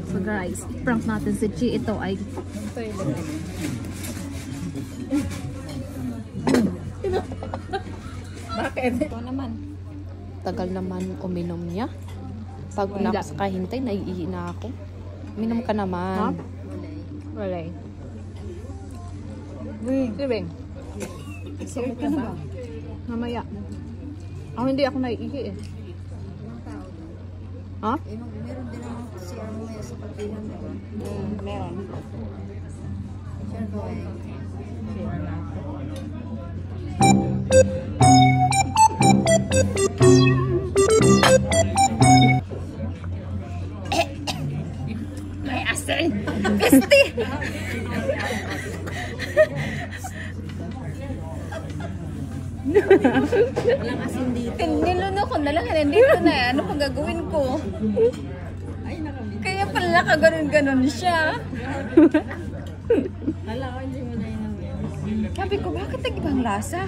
So guys, prank natin si Chi. Ito ay bakit? Ito naman. tagal naman uminom niya. Pag na ako sa kahintay, naiihi na ako. Uminom ka naman. Walay. Sibing. Sakit ka na ba? Mamaya. Ako hindi ako naiihi eh. Ha? Meron din naman si Armoya sa pagbilang na ba? Meron. Sure ko eh. May asin! Pisti! Walang asin dito. Niluno ko na lang. Nandito na eh. Ano pang gagawin ko? Ay, nakamit. Kaya pala kaganon-ganon siya. Hala ko, hindi mo na yun. Sabi ko, bakit nag-ibang lasa?